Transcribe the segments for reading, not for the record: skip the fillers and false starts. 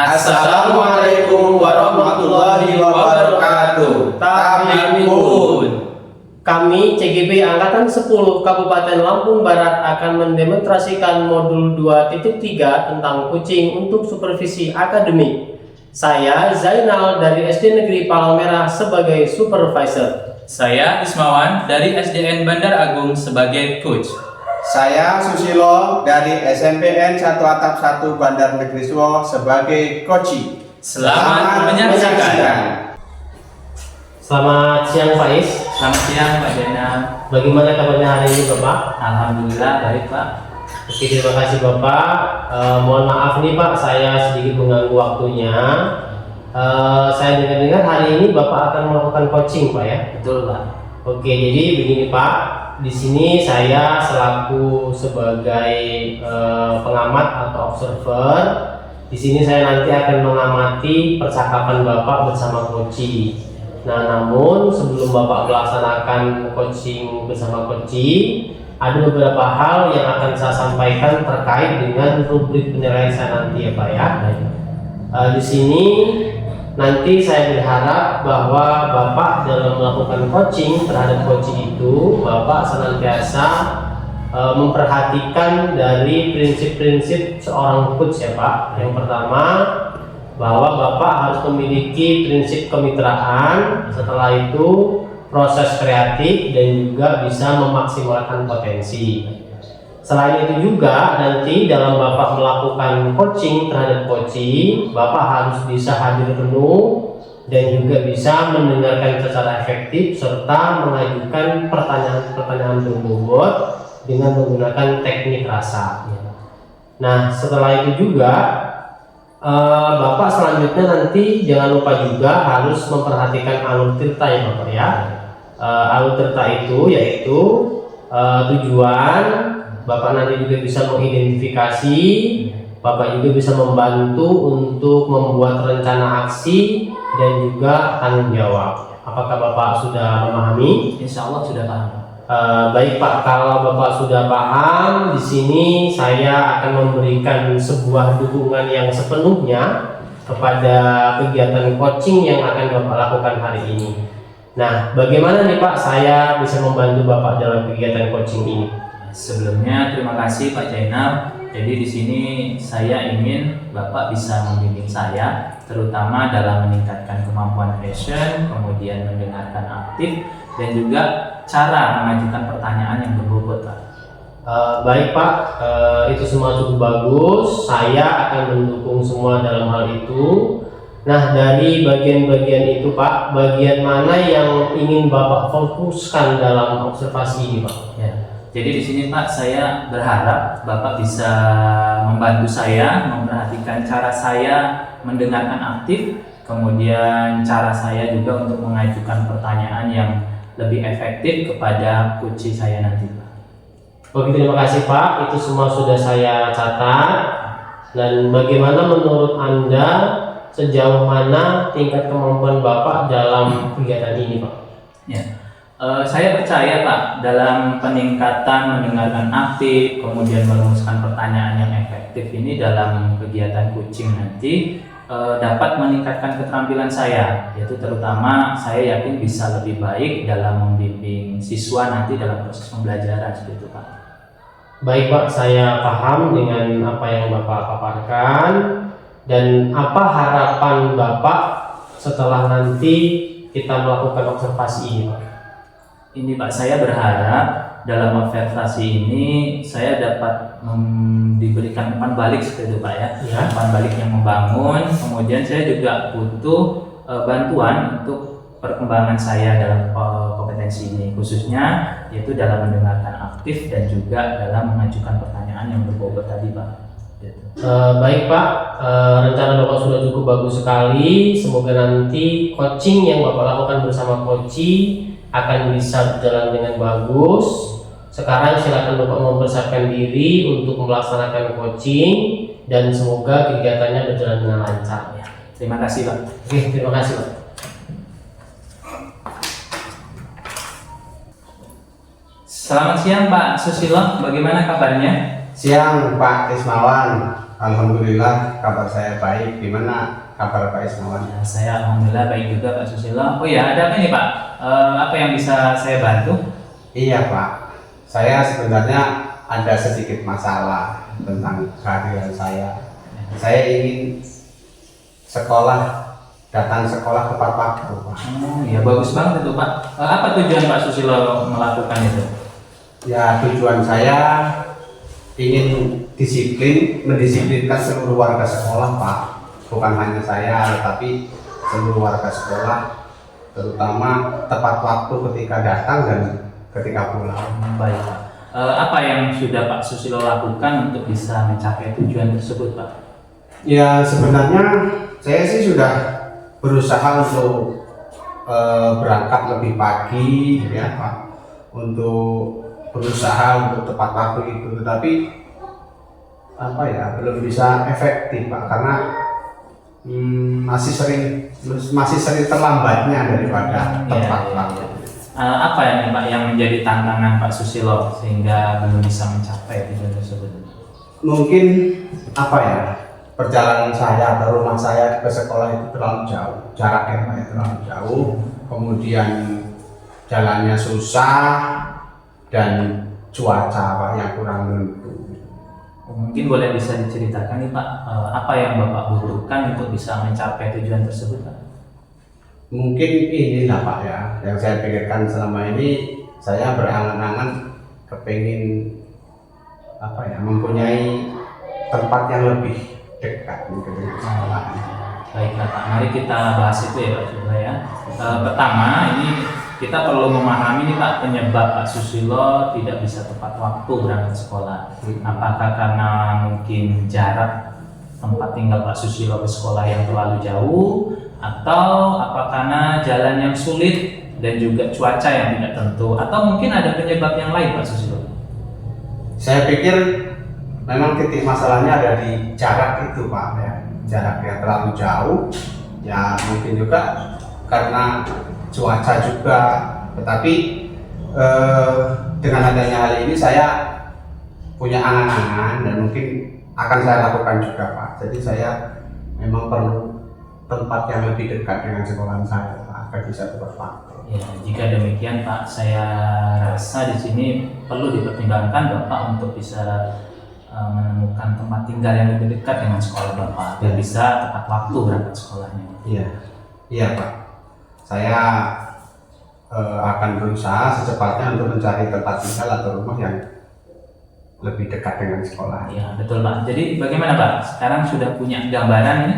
Assalamualaikum warahmatullahi wabarakatuh. Tabibun. Kami CGB Angkatan 10 Kabupaten Lampung Barat akan mendemonstrasikan modul 2.3 tentang kucing untuk supervisi akademik. Saya Zainal dari SD Negeri Palang Merah sebagai supervisor. Saya Ismawan dari SDN Bandar Agung sebagai coach. Saya Susilo dari SMPN 1 Atap 1 Bandar Negeri Suwo sebagai coach. Selamat menyaksikan. Selamat siang Pak Is. Selamat siang Pak Zainal. Bagaimana kabarnya hari ini Bapak? Alhamdulillah baik Pak. Oke, terima kasih Bapak. Mohon maaf nih Pak, saya sedikit mengganggu waktunya. Saya dengar hari ini Bapak akan melakukan coaching Pak ya? Betul Pak. Oke, jadi begini Pak, di sini saya selaku sebagai pengamat atau observer. Di sini saya nanti akan mengamati percakapan Bapak bersama coaching. Nah, namun sebelum Bapak melaksanakan coaching bersama coaching, ada beberapa hal yang akan saya sampaikan terkait dengan rubrik penilaian saya nanti ya Pak ya. Di sini nanti saya berharap bahwa Bapak dalam melakukan coaching terhadap coaching itu Bapak senantiasa memperhatikan dari prinsip-prinsip seorang coach ya Pak. Yang pertama, bahwa Bapak harus memiliki prinsip kemitraan, setelah itu proses kreatif dan juga bisa memaksimalkan potensi. Selain itu juga nanti dalam Bapak melakukan coaching terhadap coaching, Bapak harus bisa hadir penuh dan juga bisa mendengarkan secara efektif serta mengajukan pertanyaan-pertanyaan berbobot dengan menggunakan teknik rasa. Nah, setelah itu juga Bapak selanjutnya nanti jangan lupa juga harus memperhatikan alur tirta ya Bapak ya. Alur tirta itu yaitu tujuan, Bapak nanti juga bisa mengidentifikasi, Bapak juga bisa membantu untuk membuat rencana aksi dan juga tanggung jawab. Apakah Bapak sudah memahami? Insya Allah sudah paham. Baik Pak, kalau Bapak sudah paham, di sini saya akan memberikan sebuah dukungan yang sepenuhnya kepada kegiatan coaching yang akan Bapak lakukan hari ini. Nah, bagaimana nih Pak saya bisa membantu Bapak dalam kegiatan coaching ini? Sebelumnya terima kasih Pak Zainal. Jadi di sini saya ingin Bapak bisa membimbing saya, terutama dalam meningkatkan kemampuan passion, kemudian mendengarkan aktif, dan juga cara mengajukan pertanyaan yang berbobot Pak. Baik Pak, itu semua cukup bagus. Saya akan mendukung semua dalam hal itu. Nah, dari bagian-bagian itu Pak, bagian mana yang ingin Bapak fokuskan dalam observasi ini Pak? Ya. Jadi di sini Pak, saya berharap Bapak bisa membantu saya memperhatikan cara saya mendengarkan aktif, kemudian cara saya juga untuk mengajukan pertanyaan yang lebih efektif kepada coach saya nanti Pak. Oke, terima kasih Pak, itu semua sudah saya catat. Dan bagaimana menurut Anda, sejauh mana tingkat kemampuan Bapak dalam kegiatan ini Pak? Ya. Saya percaya Pak dalam peningkatan mendengarkan aktif, kemudian merumuskan pertanyaan yang efektif ini dalam kegiatan coaching nanti dapat meningkatkan keterampilan saya, yaitu terutama saya yakin bisa lebih baik dalam membimbing siswa nanti dalam proses pembelajaran seperti itu Pak. Baik Pak, saya paham dengan apa yang Bapak paparkan. Dan apa harapan Bapak setelah nanti kita melakukan observasi ini Pak? Ini Pak, saya berharap dalam observasi ini saya dapat diberikan umpan balik seperti itu Pak ya. Umpan balik yang membangun, kemudian saya juga butuh bantuan untuk perkembangan saya dalam kompetensi ini, khususnya yaitu dalam mendengarkan aktif dan juga dalam mengajukan pertanyaan yang berbobot tadi Pak. Baik Pak, rencana Bapak sudah cukup bagus sekali. Semoga nanti coaching yang Bapak lakukan bersama coaching akan bisa berjalan dengan bagus. Sekarang silakan Bapak mempersiapkan diri untuk melaksanakan coaching dan semoga kegiatannya berjalan dengan lancar. Terima kasih Pak. Oke, terima kasih Pak. Selamat siang Pak Susilo, bagaimana kabarnya? Siang Pak Ismawan. Alhamdulillah kabar saya baik. Gimana kabar Pak Ismawan? Ya, saya alhamdulillah baik juga Pak Susilo. Oh ya, ada apa nih Pak? Apa yang bisa saya bantu? Iya Pak, saya sebenarnya ada sedikit masalah tentang kehadiran saya. Saya ingin datang sekolah tepat waktu Pak. Oh ya, bagus banget itu Pak. Apa tujuan Pak Susilo melakukan itu? Ya, tujuan saya ingin mendisiplinkan seluruh warga sekolah Pak. Bukan hanya saya, tapi seluruh warga sekolah, terutama tepat waktu ketika datang dan ketika pulang. Baik Pak. Apa yang sudah Pak Susilo lakukan untuk bisa mencapai tujuan tersebut Pak? Ya, sebenarnya saya sih sudah berusaha untuk berangkat lebih pagi ya Pak, untuk berusaha untuk tepat waktu itu, tetapi belum bisa efektif Pak, karena masih sering terlambatnya daripada tepat waktu. Apa ya Pak yang menjadi tantangan Pak Susilo sehingga belum bisa mencapai tujuan tersebut? Mungkin perjalanan saya atau rumah saya ke sekolah itu terlalu jauh, jaraknya Pak, terlalu jauh, kemudian jalannya susah dan cuaca Pak yang kurang menentu. Mungkin boleh bisa diceritakan nih Pak, apa yang Bapak butuhkan untuk bisa mencapai tujuan tersebut Pak? Mungkin inilah Pak ya, yang saya pikirkan selama ini. Saya berangan-angan kepingin mempunyai tempat yang lebih dekat mungkin dengan sekolah. Baiklah Pak, mari kita bahas itu ya Pak Susilo ya. Pertama, ini kita perlu memahami nih Pak, penyebab Pak Susilo tidak bisa tepat waktu berangkat sekolah. Apakah karena mungkin jarak tempat tinggal Pak Susilo ke sekolah yang terlalu jauh, atau apa karena jalan yang sulit dan juga cuaca yang tidak tentu, atau mungkin ada penyebab yang lain Pak Susilo? Saya pikir memang titik masalahnya ada di jarak itu Pak ya, jarak yang terlalu jauh. Ya mungkin juga karena cuaca juga, tetapi dengan adanya hal ini saya punya angan-angan dan mungkin akan saya lakukan juga Pak. Jadi saya memang perlu tempat yang lebih dekat dengan sekolahan saya Pak, agar bisa tepat waktu. Ya, jika demikian Pak, saya rasa di sini perlu dipertimbangkan Bapak untuk bisa menemukan tempat tinggal yang lebih dekat dengan sekolah Bapak dan bisa tepat waktu berangkat sekolahnya. Iya Pak. Saya akan berusaha secepatnya untuk mencari tempat tinggal atau rumah yang lebih dekat dengan sekolah. Iya betul Pak. Jadi bagaimana Pak? Sekarang sudah punya gambaran ini?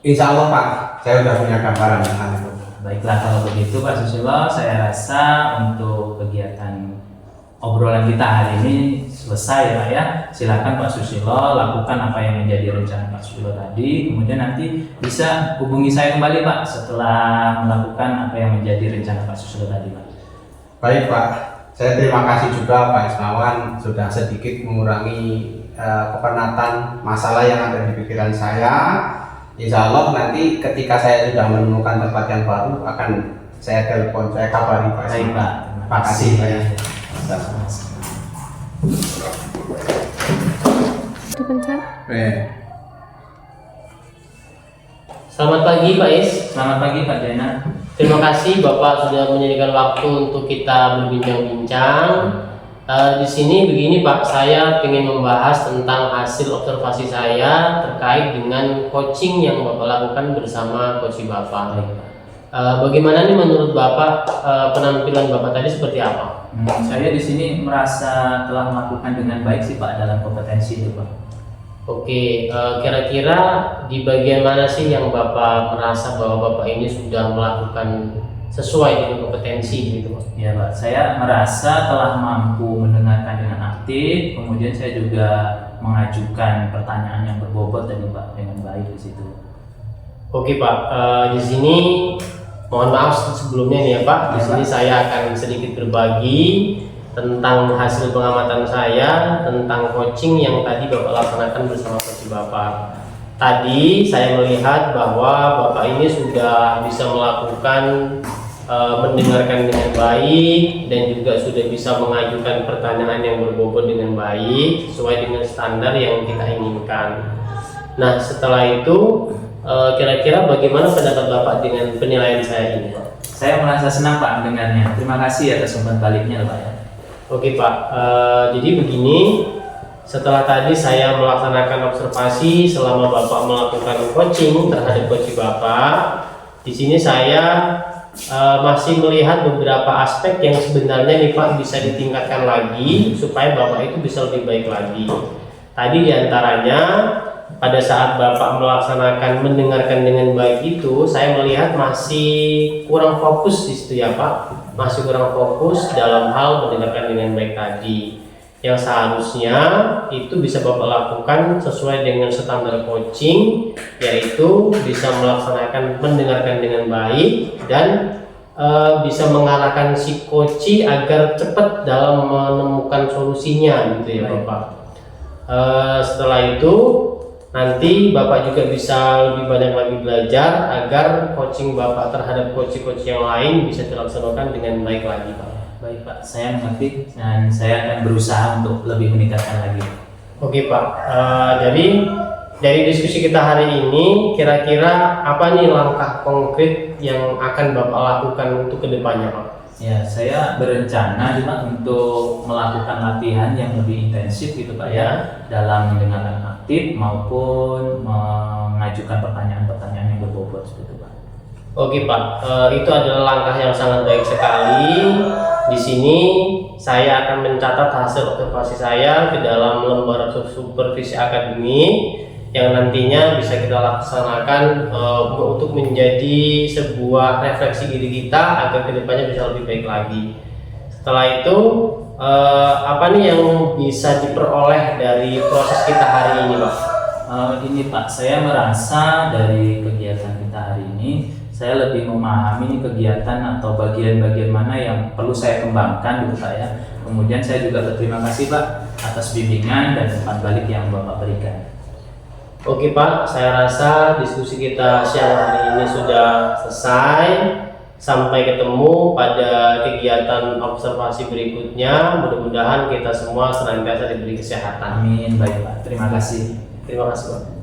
Insya Allah Pak, saya sudah punya gambaran tentang itu. Baiklah kalau begitu Pak Susilo, saya rasa untuk kegiatan obrolan kita hari ini selesai ya Pak ya. Silakan Pak Susilo lakukan apa yang menjadi rencana Pak Susilo tadi, kemudian nanti bisa hubungi saya kembali Pak setelah melakukan apa yang menjadi rencana Pak Susilo tadi Pak. Baik Pak, saya terima kasih juga Pak Ismawan sudah sedikit mengurangi kepenatan masalah yang ada di pikiran saya. Insya Allah nanti ketika saya sudah menemukan tempat yang baru akan saya telepon, saya kabari Pak Ismawan. Baik Pak, terima kasih Pak ya. Selamat pagi Pak Is. Selamat pagi Pak Jaina. Terima kasih Bapak sudah menyediakan waktu untuk kita berbincang-bincang. Di sini begini Pak, saya ingin membahas tentang hasil observasi saya terkait dengan coaching yang Bapak lakukan bersama coach Bapak. Bagaimana nih menurut Bapak penampilan Bapak tadi seperti apa? Saya di sini merasa telah melakukan dengan baik sih Pak dalam kompetensi itu Pak. Oke, kira-kira di bagian mana sih yang Bapak merasa bahwa Bapak ini sudah melakukan sesuai dengan kompetensi gitu Pak? Ya Pak, saya merasa telah mampu mendengarkan dengan aktif, kemudian saya juga mengajukan pertanyaan yang berbobot tadi Pak dengan baik di situ. Oke Pak, di sini mohon maaf sebelumnya nih ya Pak. Di sini saya akan sedikit berbagi tentang hasil pengamatan saya tentang coaching yang tadi Bapak laksanakan bersama coach Bapak. Tadi saya melihat bahwa Bapak ini sudah bisa melakukan mendengarkan dengan baik dan juga sudah bisa mengajukan pertanyaan yang berbobot dengan baik sesuai dengan standar yang kita inginkan. Nah, setelah itu kira-kira bagaimana pendapat Bapak dengan penilaian saya ini? Saya merasa senang Pak mendengarnya. Terima kasih atas umpan baliknya Pak ya. Oke Pak, jadi begini, setelah tadi saya melaksanakan observasi selama Bapak melakukan coaching terhadap coach Bapak, di sini saya masih melihat beberapa aspek yang sebenarnya nih Pak bisa ditingkatkan lagi supaya Bapak itu bisa lebih baik lagi. Tadi diantaranya pada saat Bapak melaksanakan mendengarkan dengan baik itu, saya melihat masih kurang fokus di situ ya Pak, masih kurang fokus dalam hal mendengarkan dengan baik tadi. Yang seharusnya itu bisa Bapak lakukan sesuai dengan standar coaching, yaitu bisa melaksanakan mendengarkan dengan baik dan bisa mengarahkan si coach agar cepat dalam menemukan solusinya gitu ya Bapak. Setelah itu nanti Bapak juga bisa lebih banyak lagi belajar agar coaching Bapak terhadap coach-coach yang lain bisa dilaksanakan dengan baik lagi Pak. Baik Pak, saya mengerti dan saya akan berusaha untuk lebih meningkatkan lagi. Oke Pak, jadi dari diskusi kita hari ini kira-kira apa nih langkah konkret yang akan Bapak lakukan untuk kedepannya Pak? Ya, saya berencana juga untuk melakukan latihan yang lebih intensif gitu Pak ya, dalam mendengarkan aktif maupun mengajukan pertanyaan-pertanyaan yang berbobot seperti itu Pak. Oke Pak, itu adalah langkah yang sangat baik sekali. Di sini saya akan mencatat hasil observasi saya ke dalam lembar supervisi akademik yang nantinya bisa kita laksanakan untuk menjadi sebuah refleksi diri kita agar kedepannya bisa lebih baik lagi. Setelah itu apa nih yang bisa diperoleh dari proses kita hari ini Pak? Ini Pak, saya merasa dari kegiatan kita hari ini saya lebih memahami kegiatan atau bagian-bagian mana yang perlu saya kembangkan gitu Pak ya. Kemudian saya juga berterima kasih Pak atas bimbingan dan umpan balik yang Bapak berikan. Oke Pak, saya rasa diskusi kita siang hari ini sudah selesai. Sampai ketemu pada kegiatan observasi berikutnya. Mudah-mudahan kita semua senantiasa diberi kesehatan. Amin. Baik Pak, terima kasih. Terima kasih Pak.